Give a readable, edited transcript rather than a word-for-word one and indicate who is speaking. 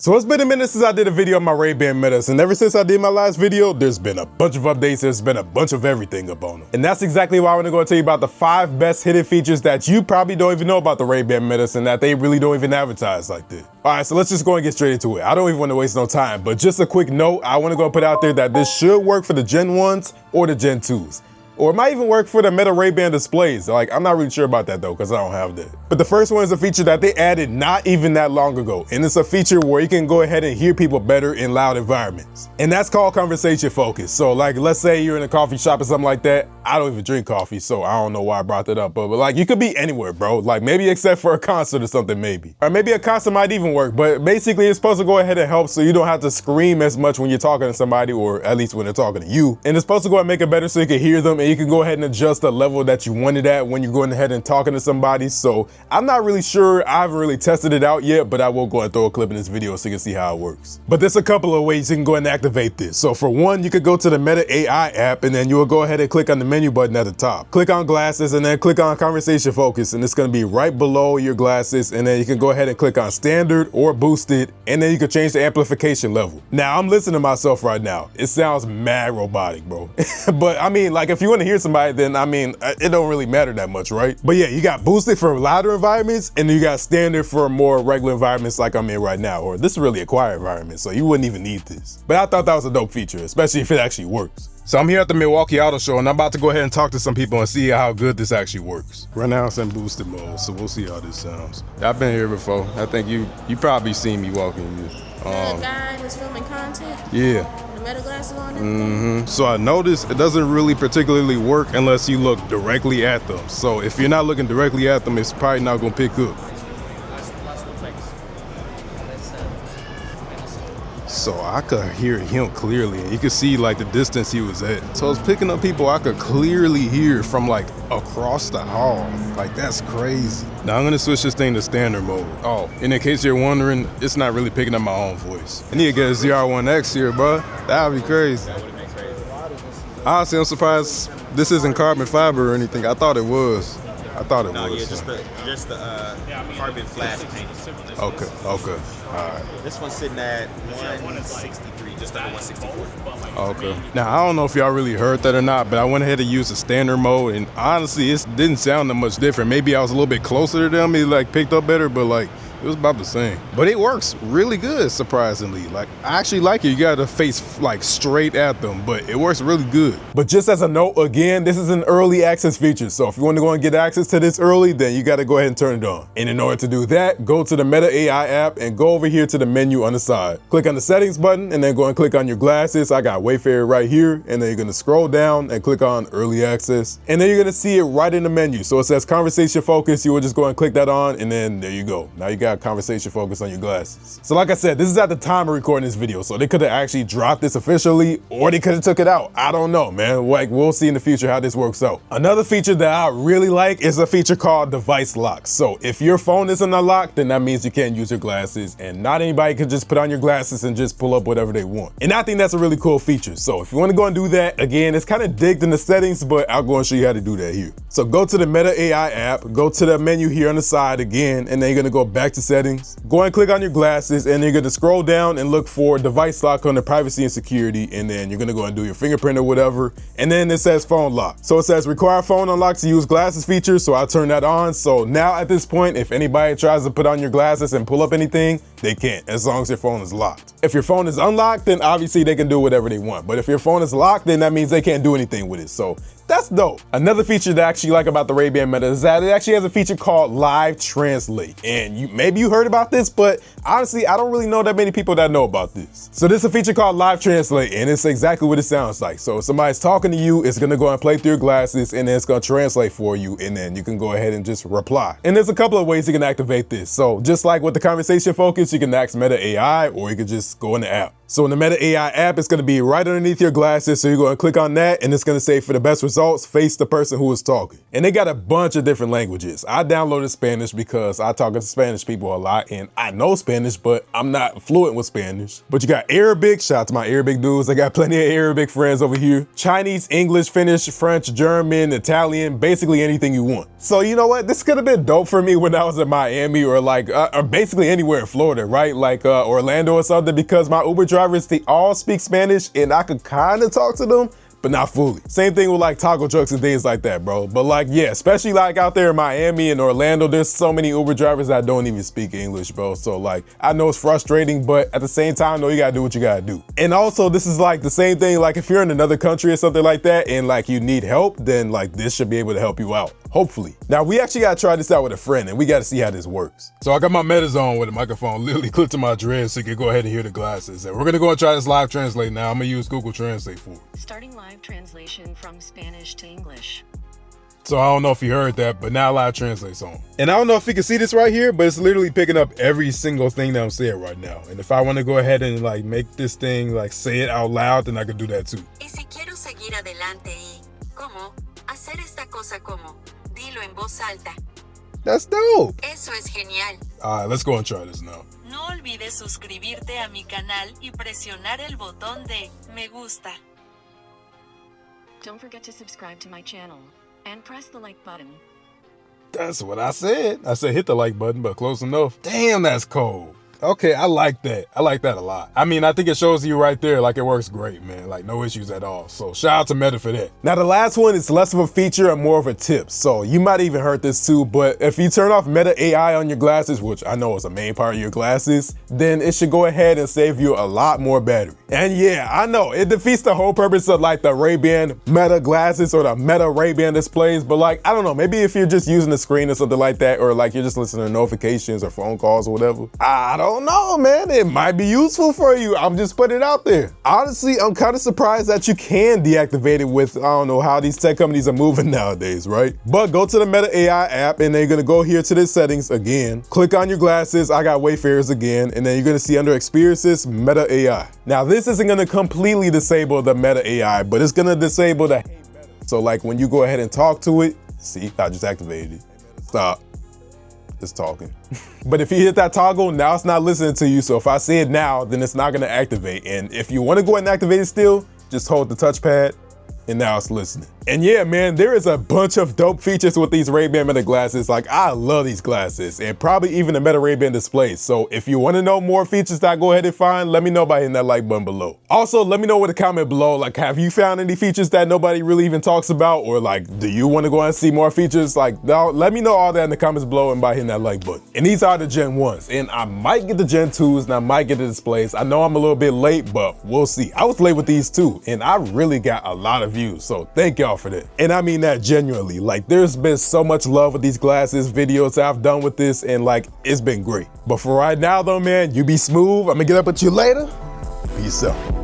Speaker 1: So it's been a minute since I did a video on my Ray-Ban Metas, and ever since I did my last video, there's been a bunch of updates, there's been a bunch of everything up on them. And that's exactly why I want to go and tell you about the 5 best hidden features that you probably don't even know about the Ray-Ban Metas and that they really don't even advertise like that. Alright, so let's just go and get straight into it. I don't even want to waste no time, but just a quick note, I want to go and put out there that this should work for the Gen 1s or the Gen 2s. Or it might even work for the Meta Ray-Ban displays. Like, I'm not really sure about that though, because I don't have that. But the first one is a feature that they added not even that long ago. And it's a feature where you can go ahead and hear people better in loud environments. And that's called conversation focus. So like, let's say you're in a coffee shop or something like that. I don't even drink coffee, so I don't know why I brought that up. But like, you could be anywhere, bro. Like maybe except for a concert or something maybe. Or maybe a concert might even work. But basically it's supposed to go ahead and help so you don't have to scream as much when you're talking to somebody, or at least when they're talking to you. And it's supposed to go ahead and make it better so you can hear them, and you can go ahead and adjust the level that you wanted at when you're going ahead and talking to somebody. So I'm not really sure, I haven't really tested it out yet, but I will go and throw a clip in this video so you can see how it works. But there's a couple of ways you can go ahead and activate this. So for one, you could go to the Meta AI app, and then you will go ahead and click on the menu button at the top. Click on glasses and then click on conversation focus, and it's going to be right below your glasses, and then you can go ahead and click on standard or boosted, and then you can change the amplification level. Now I'm listening to myself right now. It sounds mad robotic, bro. But I mean, like if you want to hear somebody, then I mean, it don't really matter that much, right? But yeah, you got boosted for louder environments, and then you got standard for more regular environments like I'm in right now, or this is really a quiet environment, so you wouldn't even need this. But I thought that was a dope feature, especially if it actually works. So I'm here at the Milwaukee Auto Show, and I'm about to go ahead and talk to some people and see how good this actually works. Right now it's in boosted mode, so we'll see how this sounds. I've been here before. I think you probably seen me walking.
Speaker 2: The guy who's filming content?
Speaker 1: Yeah.
Speaker 2: The Meta glasses on and
Speaker 1: So I noticed it doesn't really particularly work unless you look directly at them. So if you're not looking directly at them, it's probably not gonna pick up. So I could hear him clearly, and you could see like the distance he was at. So I was picking up people I could clearly hear from like across the hall. Like that's crazy. Now I'm gonna switch this thing to standard mode. Oh, and in case you're wondering, it's not really picking up my own voice. I need to get a ZR1X here, bro. That would be crazy. Honestly, I'm surprised this isn't carbon fiber or anything. I thought it was.
Speaker 3: No, yeah, just the carbon flash paint.
Speaker 1: Okay, all right.
Speaker 3: This one's sitting at 163, just under 164.
Speaker 1: Okay. Now, I don't know if y'all really heard that or not, but I went ahead and used the standard mode, and honestly, it didn't sound that much different. Maybe I was a little bit closer to them, it like picked up better, but like, it was about the same. But it works really good, surprisingly. Like, I actually like it. You gotta face like straight at them, but it works really good. But just as a note, again, this is an early access feature. So if you want to go and get access to this early, then you gotta go ahead and turn it on. And in order to do that, go to the Meta AI app and go over here to the menu on the side. Click on the settings button and then go and click on your glasses. I got Wayfarer right here. And then you're gonna scroll down and click on early access. And then you're gonna see it right in the menu. So it says conversation focus. You will just go and click that on, and then there you go. Now you got conversation focus on your glasses. So like I said, this is at the time of recording this video, so they could have actually dropped this officially, or they could have took it out. I don't know, man. Like, we'll see in the future how this works out. Another feature that I really like is a feature called device lock. So if your phone isn't unlocked, then that means you can't use your glasses, and not anybody can just put on your glasses and just pull up whatever they want. And I think that's a really cool feature. So if you want to go and do that, again, it's kind of digged in the settings, but I'll go and show you how to do that here. So go to the Meta AI app, go to the menu here on the side again, and then you're gonna go back to settings. Go and click on your glasses, and you're gonna scroll down and look for device lock under privacy and security, and then you're gonna go and do your fingerprint or whatever, and then it says phone lock. So it says require phone unlock to use glasses feature, so I turn that on. So now at this point, if anybody tries to put on your glasses and pull up anything, they can't, as long as your phone is locked. If your phone is unlocked, then obviously they can do whatever they want. But if your phone is locked, then that means they can't do anything with it. So that's dope. Another feature that I actually like about the Ray-Ban Meta is that it actually has a feature called Live Translate. And maybe you heard about this, but honestly, I don't really know that many people that know about this. So this is a feature called Live Translate, and it's exactly what it sounds like. So if somebody's talking to you, it's gonna go and play through your glasses, and then it's gonna translate for you, and then you can go ahead and just reply. And there's a couple of ways you can activate this. So just like with the conversation focus, you can ask Meta AI, or you can just go in the app. So in the Meta AI app, it's gonna be right underneath your glasses. So you're gonna click on that and it's gonna say for the best results, face the person who is talking. And they got a bunch of different languages. I downloaded Spanish because I talk to Spanish people a lot and I know Spanish, but I'm not fluent with Spanish. But you got Arabic, shout out to my Arabic dudes. I got plenty of Arabic friends over here. Chinese, English, Finnish, French, German, Italian, basically anything you want. So you know what? This could have been dope for me when I was in Miami or like, or basically anywhere in Florida, right? Like Orlando or something, because my Uber drivers, they all speak Spanish and I could kind of talk to them, but not fully. Same thing with like taco trucks and things like that, bro. But like, yeah, especially like out there in Miami and Orlando, there's so many Uber drivers that don't even speak English, bro. So like, I know it's frustrating, but at the same time, no, you gotta do what you gotta do. And also, this is like the same thing, like if you're in another country or something like that and like you need help, then like this should be able to help you out. Hopefully. Now we actually gotta try this out with a friend and we gotta see how this works. So I got my Metas on with the microphone literally clipped to my dreads so you can go ahead and hear the glasses. And we're gonna go and try this live translate now. I'm gonna use Google Translate for it.
Speaker 4: Starting live translation from Spanish to English.
Speaker 1: So I don't know if you heard that, but now live translate's on. And I don't know if you can see this right here, but it's literally picking up every single thing that I'm saying right now. And if I want to go ahead and like make this thing like say it out loud, then I could do that too.
Speaker 4: Y si quiero seguir adelante y cómo hacer esta cosa como dilo en voz alta.
Speaker 1: That's dope.
Speaker 4: Eso es genial.
Speaker 1: All right, let's go and try this now.
Speaker 4: No olvides suscribirte a mi canal y presionar el botón de me gusta. Don't forget to subscribe to my channel and press the like button.
Speaker 1: That's what I said. I said hit the like button, but close enough. Damn, that's cold. Okay, I like that. I like that a lot. I mean, I think it shows you right there, like it works great, man. Like no issues at all. So shout out to Meta for that. Now the last one is less of a feature and more of a tip. So you might even heard this too, but if you turn off Meta AI on your glasses, which I know is a main part of your glasses, then it should go ahead and save you a lot more battery. And yeah, I know it defeats the whole purpose of like the Ray-Ban Meta glasses or the Meta Ray-Ban displays, but like, I don't know, maybe if you're just using the screen or something like that, or like you're just listening to notifications or phone calls or whatever, I don't know, man, it might be useful for you. I'm just putting it out there. Honestly, I'm kind of surprised that you can deactivate it with, I don't know how these tech companies are moving nowadays, right? But go to the Meta AI app and then you're gonna go here to the settings again, click on your glasses, I got Wayfarers again, and then you're gonna see under experiences, Meta AI. Now this isn't gonna completely disable the Meta AI, but it's gonna disable the Hey Meta. So like when you go ahead and talk to it, see, I just activated it. Stop. It's talking. But if you hit that toggle, now it's not listening to you. So if I say it now, then it's not gonna activate. And if you wanna go ahead and activate it still, just hold the touchpad and now it's listening. And yeah, man, there is a bunch of dope features with these Ray-Ban Meta glasses. Like I love these glasses and probably even the Meta Ray-Ban displays. So if you wanna know more features that I go ahead and find, let me know by hitting that like button below. Also, let me know with a comment below, like have you found any features that nobody really even talks about? Or like, do you wanna go and see more features? Like, let me know all that in the comments below and by hitting that like button. And these are the Gen 1s. And I might get the Gen 2s and I might get the displays. I know I'm a little bit late, but we'll see. I was late with these too, and I really got a lot of views. So thank y'all for that. And I mean that genuinely. Like there's been so much love with these glasses, videos I've done with this, and like it's been great. But for right now though, man, you be smooth. I'm gonna get up with you later. Peace out.